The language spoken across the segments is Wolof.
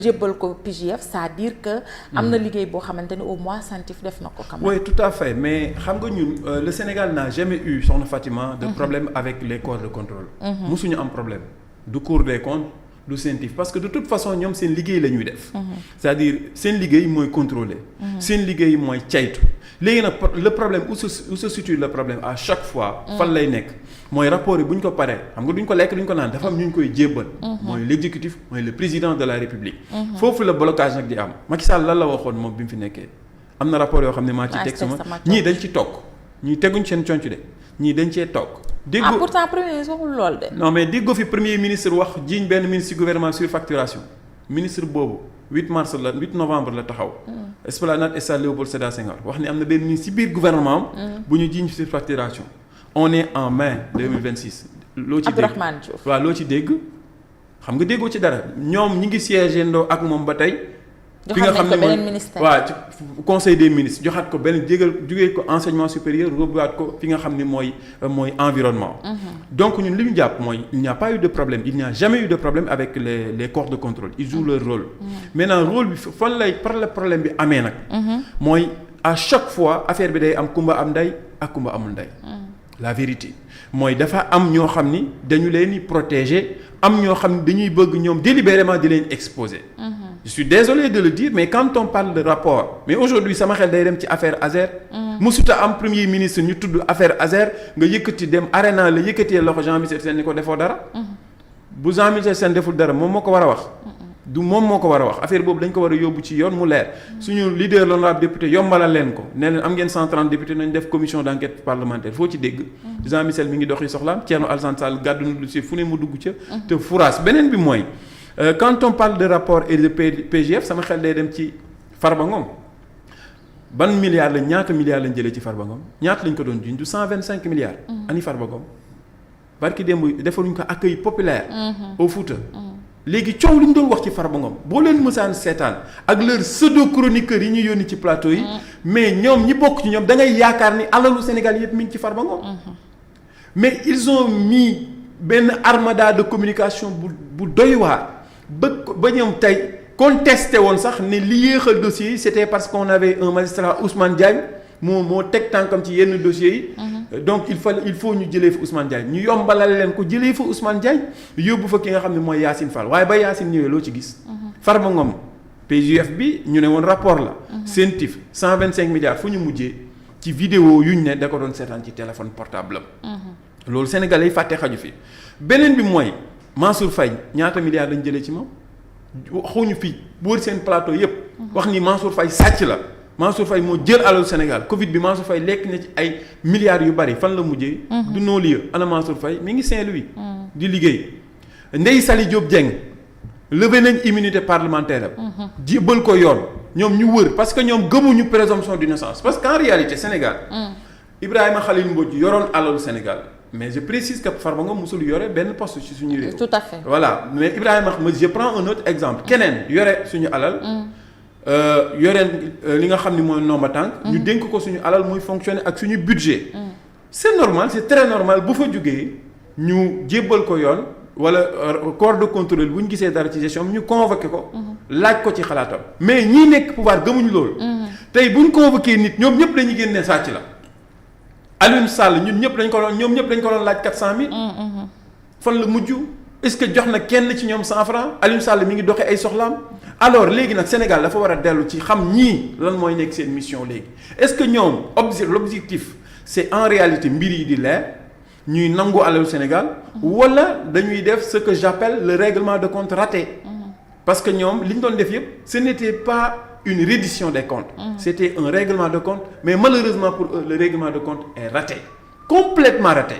jébbal ko PJF, c'est-à-dire que am na liggéey boo xamante ni au moins Centif def na ko quand même. Oui, tout à fait, mais xam nga ñun le Sénégal n'a jamais eu, soxna Fatima, de problème avec les corps de contrôle. Musuñu am problème du Cour des comptes du Centif parce que de toute façon ñoom seen liggéey la ñuy def. c'est-à-dire seen liggéey mooy contrôler. seen liggéey mooy caytu. léegi nag le problème où se situe le problème à chaque fois. fan lay nekk mooy rapport yi bu ñu ko paree xam nga duñ ko lekk duñ ko naan dafa am ñu ñu koy jébbal. mooy l'exécutif mooy le président de la République. foofu la blocage nag di am Macky Sall lan la waxoon moom bi mu fi nekkee am na rapport yoo xam ne maa ci teg sama ñii dañ ci toog ñii teguñ seen conc de ñii dañ cee toog. déggoo pourtant premier ministre waxul lool de. non mais déggoo fi premier ministre wax jiiñ benn ministre ci gouvernement surfacturation ministre boobu 8 novembre la taxaw. Esplanade Stade Léopold Sédar Senghor wax ni am na benn ministre ci biir gouvernement am. bu ñu jiiñ surfacturation. on est en mai 2026. loo ci dégg Abdourahmane Diouf waaw loo ci dégg xam nga déggoo ci dara ñoom ñi ngi siégé ndoo ak moom ba tey. fi nga xam ne mooy waaw ci conseil des ministres joxaat ko benn jugee ko enseignement supérieur robuwaat ko fi nga xam ne mooy environnement. donc ñun li ñu jàpp mooy il n'y a pas eu de problème il n'y a jamais eu de problème avec les corps de contrôle ils jouent leur rôle. maintenant rôle bi fan lay problème bi amee nag. mooy à chaque fois affaire bi day am kumba am ndey ak kumba amul ndey. la vérité mooy dafa am ñoo xam ni dañu leen di protéger am ñoo xam ni dañuy bëgg ñoom délibérément di leen exposer. Je suis désolé de le dire mais quand on parle de rapport mais aujourd'hui sama xel day dem ci affaire Azer. musuta am premier ministre ñu tudd affaire Azer nga yëkkati dem arena la yëkkatee loxo Jean-Michel Sène ni ko defoo dara. bu Jean-Michel Sène deful dara moom moo ko war a wax. du moom moo ko war a wax affaire boobu dañ ko war a yóbbu ci yoon mu leer. suñu leader l'honorable député yombalal leen ko nee leen am ngeen 130 députés nañ def commission d'enquête parlementaire foo ci dégg. Jean-Michel mi ngi doxi soxlaam Thierno Alassane Sall gàddu na lu ci fu ne mu dugg ca. te furaas beneen bi mooy. quand on parle de rapport et de PJF sama xel day dem ci Farba Ngom ban milliards ñaata milliards lañ jëlee ci Farba Ngom ñaata lañ ko doon jiñ du 125 milliards. ani Farba Ngom barki démb defaluñ ko accueil populaire. au Fouta. léegi coow li ñu doon wax ci Farba Ngom boo leen mësaan seetaan ak leur pseudo chroniqueurs yi ñu yónni ci plateau yi. mais ñoom ñi bokk ci ñoom da ngay yaakaar ni alalu Sénégal yëpp mi ngi ci Farba Ngom. mais ils ont mis benn armada de communication bu doy waar. ba ñoom tey contesté woon sax ne li yéexal dossiers yi c'était parce qu'on avait un magistrat Ousmane Diagne moo teg tànkam ci yenn dossiers yi. donc il faut ñu jëlee fa Ousmane Diagne ñu yombalal leen ko jëlee fa Ousmane Diagne yóbbu fa ki nga xam ne mooy Yacine Fall waaye ba Yacine ñëwee loo ci gis. Farba Ngom PJF bi ñu ne woon rapport la. Centif 125 milliards fu ñu mujjee ci vidéo yuñ ne da ko doon seetaan ci téléphone portable am. loolu Sénégalais yi fàtte xaju fi beneen bi mooy. Mansour Faye ñaata milliards lañ jëlee ci moom waxuñu fii boor seen plateau yépp wax ni Mansour Faye sàcc la Mansour Faye moo jël alalu Sénégal Covid bi Mansour Faye lekk na ci ay milliards yu bari fan la mujjee. du non-lieu ana Mansour Faye mi ngi Saint-Louis. di liggéey Ndeye Saly Diop Dieng levé nañ immunité parlementaire am. jébbal ko yoon ñoom ñu wër parce que ñoom gëmuñu présomption d'innocence parce qu'en réalité Sénégal. Ibrahima Khalil Mbodj yoroon alalu Sénégal. mais je précise que Farba Ngom musul yore benn poste ci suñu réew. tout à fait voilà mais Ibrahima je prends un autre exemple keneen yore suñu alal. yore li nga xam ni mooy nomba tànk. ñu dénk ko suñu alal muy fonctionner ak suñu budget. c'est normal c'est très normal bu fa jógee ñu jébbal ko yoon wala corps de contrôle bu ñu gisee dara ci gestion ñu convoqué ko. laaj ko ci xalaatam. mais ñii nekk pouvoir gëmuñu loolu. tey bu ñu convoqué nit ñoom ñëpp dañuy génne sàcc la. Alioune Sall ñoom ñëpp dañ ko doon laaj 400000. fan la mujj est-ce que jox na kenn ci ñoom 100 francs Alioune Sall mi ngi doxee ay soxlaam. alors léegi nag Sénégal dafa war a dellu ci xam ñii lan mooy nekk seen mission léegi est-ce que ñoom l'objectif c'est en réalité mbir yi di leer ñuy nangu alalu Sénégal. wala dañuy def ce que j'appelle le règlement de compte raté. parce que ñoom li ñu doon def yëpp ce n'était pas une reddition des comptes. C'était un règlement de compte mais malheureusement pour eux le règlement de compte est raté complètement raté.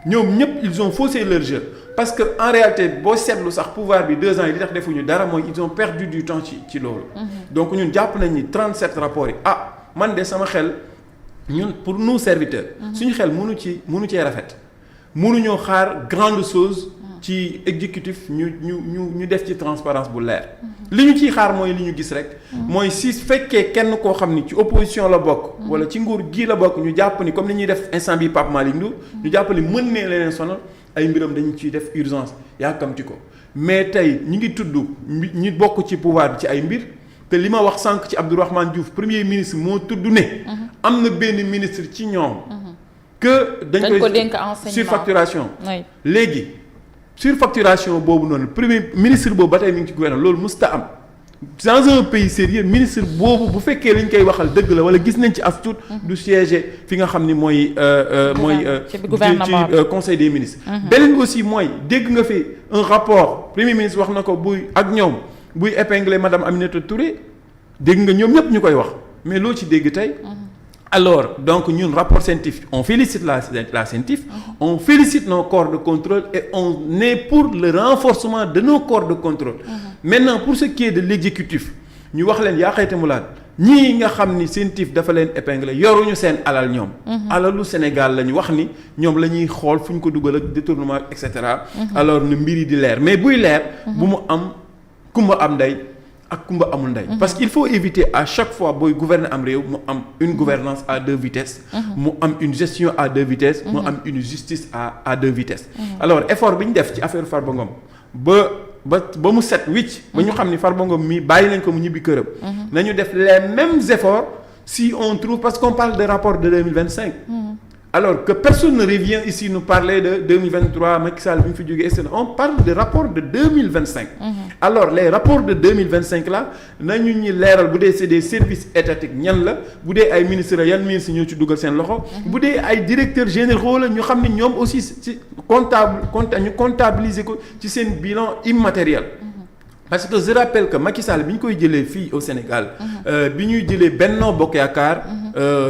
ñoom ñëpp ils ont faussé leur jeu parce que en réalité boo seetlu sax pouvoir bi 2 ans yi li tax defuñu dara mooy ils ont perdu du temps ci loolu. donc ñun jàpp nañ ni 37 rapports yi man de sama xel ñun pour nous serviteurs. suñu xel mënu cee rafet mënuñoo xaar grande chose. ci exécutif ñu def ci transparence bu leer. li ñu ciy xaar mooy li ñu gis rek. mooy si fekkee kenn koo xam ni ci opposition la bokk. wala ci nguur gii la bokk ñu jàpp ni comme ni ñuy def instant bi Pape Malick Ndour ñu jàpp ni mën nee leneen sonal ay mbiram dañu ciy def urgence yàkkamti ko mais tey ñi ngi tudd ñi bokk ci pouvoir bi ci ay mbir te li ma wax sànq ci Abdourahmane Diouf premier ministre moo tudd ne. am na benn ministre ci ñoom. que dañ koy dénk enseignement surfacturation. léegi surfacturation boobu noonu premier ministre boobu ba tey mi ngi ci gouvernement loolu musta am. dans un pays sérieux ministre boobu bu fekkee li ñu koy waxal dëgg la wala gis nañ ci as tuut du siéger fi nga xam ni mooy ci conseil des ministres. beneen aussi mooy dégg nga fi un rapport premier ministre wax na ko buy ak ñoom buy épingler madame Aminata Touré dégg nga ñoom ñëpp ñu koy wax mais loo ci dégg tey. alors donc ñun rapport scientifique on félicite la CENTIF on félicite nos corps de contrôle et on est pour le renforcement de nos corps de contrôle maintenant pour ce qui est de l'exécutif ñu wax leen yaa xayta mu laan ñii nga xam ni CENTIF dafa leen épinglé yoruñu seen alal ñoom alalu Sénégal la ñu wax ni ñoom la ñuy xool fu ñu ko dugal ak détournement et cetera alors ne mbir yi di leer mais buy leer bu mu am kumba am ndey ak kumba amul ndey parce qu'il faut éviter à chaque fois booy gouverner am réew mu am une gouvernance à deux vitesses mu am une gestion à deux vitesses mu am une justice à deux vitesses alors effort bi ñu def ci affaire Farba Ngom ba mu set wicc ba ñu xam ni Farba Ngom mi bàyyi nañ ko mu ñibbi këram nañu def les mêmes efforts si on trouve parce qu'on parle de rapport de 2025 alors que personne ne revient ici nous parler de 2023 Macky Sall bi ñu fi jógee on parle de rapport de 2025 alors les rapports de 2025 là nañu ñi leeral bu dee c'est des services étatiques ñan la bu dee ay ministres yan ministres ñoo ci dugal seen loxo bu dee ay directeurs généraux la ñu xam ne ñoom aussi ci ñu comptabiliser ko ci seen bilan immatériel parce que je rappelle que Macky Sall bi ñu koy jëlee fii au Sénégal bi ñuy jëlee Benno Bokk Yaakaar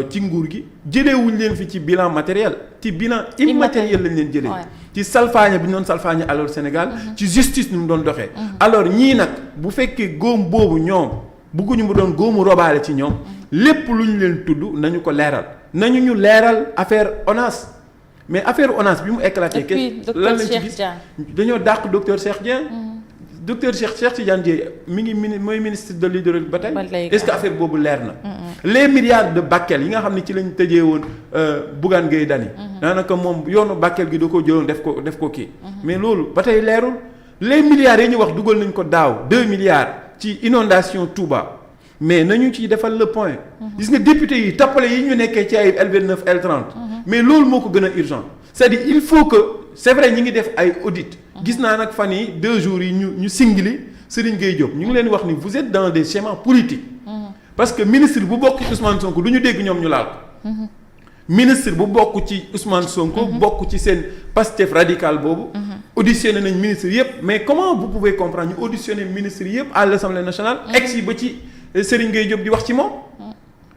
ci nguur gi jëlee wuñ leen fi ci bilan matériel ci bilan immatériel lañ leen jëlee ci salfaañe bi ñu doon salfaañe alors Sénégal ci justice nu mu doon doxee alors ñii nag bu fekkee góom boobu ñoom bëgguñu mu doon góomu robaale ci ñoom lépp lu ñu leen tudd nañu ko leeral nañu ñu leeral affaire ONAS mais affaire ONAS bi mu éclaté lan lañ ci gis dañoo dàq docteur Cheikh Dieng docteur Cheikh Tidiane Dièye mi ngi mooy ministre de l'hydraulique ba tey est-ce que affaire boobu leer na les milliards de Bakel yi nga xam ne ci lañ tëjee woon Bougane Gueye Dany daanaka moom yoonu Bakel gi da ko jëloon def ko kii mais loolu ba tey leerul les milliards yi ñu wax dugal nañ ko daaw 2 milliards ci inondation Touba mais nañu ci defal le point gis nga député yi tappale yi ñu nekkee ci ay L29 L30 mais loolu moo ko gën a urgent c'est-à-dire il faut que c'est vrai ñi ngi def ay audit gis naa nag fan yi 2 jours yi ñu singili Serigne Gueye Diop ñu ngi leen wax ni vous êtes dans des schémas politiques parce que ministre bu bokk ci Ousmane Sonko du ñu dégg ñoom ñu laal ko ministre bu bokk ci Ousmane Sonko bokk ci seen Pastef radical boobu auditionné nañ ministre yëpp mais comment vous pouvez comprendre ñu auditionné ministre yëpp à l'Assemblée nationale ex yi ba ci Serigne Gueye Diop di wax ci moom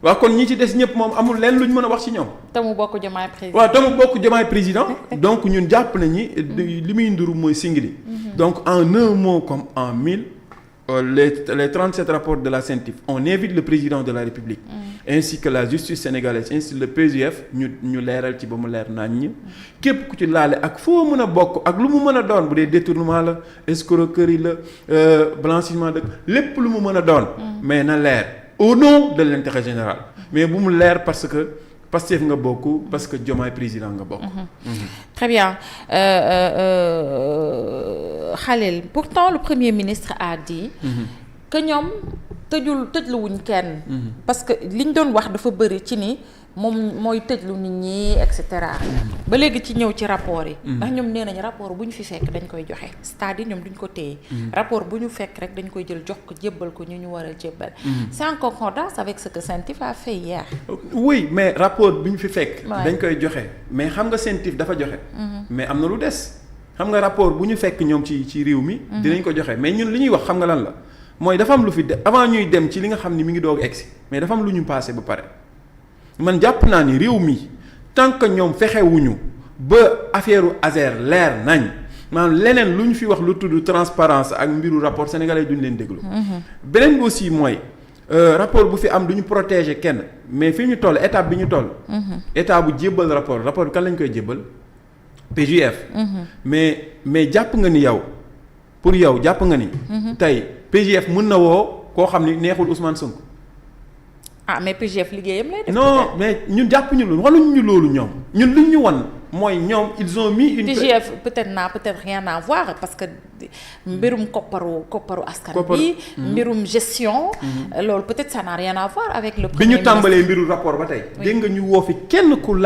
waaw kon ñi ci des ñëpp moom amul leen lu ñu mën a wax ci ñoom. te mu bokk Diomaye président waaw te mu bokk Diomaye président donc ñun jàpp nañu li muy nduru mooy singili. donc en un mot comme en 1000 les 37 rapports de la CENTIF on invite le président de la République. ainsi que la justice sénégalaise ainsi que le PJF ñu leeral ci ba mu leer naan ñi képp ku ci laale ak foo mën a bokk ak lu mu mën a doon bu dee détournement la escroquerie la blanchiment de lépp lu mu mën a doon. mais na leer. au nom de l'intérêt général mais bu mu leer parce que Pastef nga bokk parce que Diomaye président nga bokk. Très bien Khalil pourtant le premier ministre a dit que ñoom tëjluwuñ kenn parce que liñ doon wax dafa bëri ci ni moom mooy tëjlu nit ñi et cetera ba léegi ci ñëw ci rapport yi ndax ñoom nee nañ rapport bu ñu fi fekk dañ koy joxe c'est-à-dire ñoom duñ ko téye rapport bu ñu fekk rek dañ koy jël jox ko jébbal ko ñu war a jébbal c'est en concordance avec ce que CENTIF a fait hier. oui mais rapport bu ñu fi fekk dañ koy joxe mais xam nga CENTIF dafa joxe mais am na lu des xam nga rapport bu ñu fekk ñoom ci réew mi dinañ ko joxe mais ñun li ñuy wax xam nga lan la mooy dafa am lu fi avant ñuy dem ci li nga xam ni mi ngi doog egsi mais dafa am lu ñu passé ba pare man jàpp naa ni réew mi tant que ñoom fexewuñu ba affaire Azer leer nañ maanaam leneen lu ñu fi wax lu tudd transparence ak mbiru rapport sénégalais duñ leen déglu. beneen bi aussi mooy rapport bu fi am du ñu protéger kenn mais fi ñu toll étape bi ñu toll. état bu jébbal rapport bi kan lañ koy jébbal PJF. mais jàpp nga ni yow pour yow jàpp nga ni. tey PJF mën na woo koo xam ni neexul Ousmane Sonko. mais PJF liggéeyam lay def. non mais ñun jàpp ñu loolu wanuñ ñu loolu ñoom ñun luñ ñu wan mooy ñoom ils ont mis une. TGF peut-être rien à voir parce que mbirum kopparu askan bi. mbirum gestion. loolu peut-être ça n'a rien à voir avec le. bi ñu tàmbalee mbiru rapport ba tey. dégg nga ñu woo fi kenn ku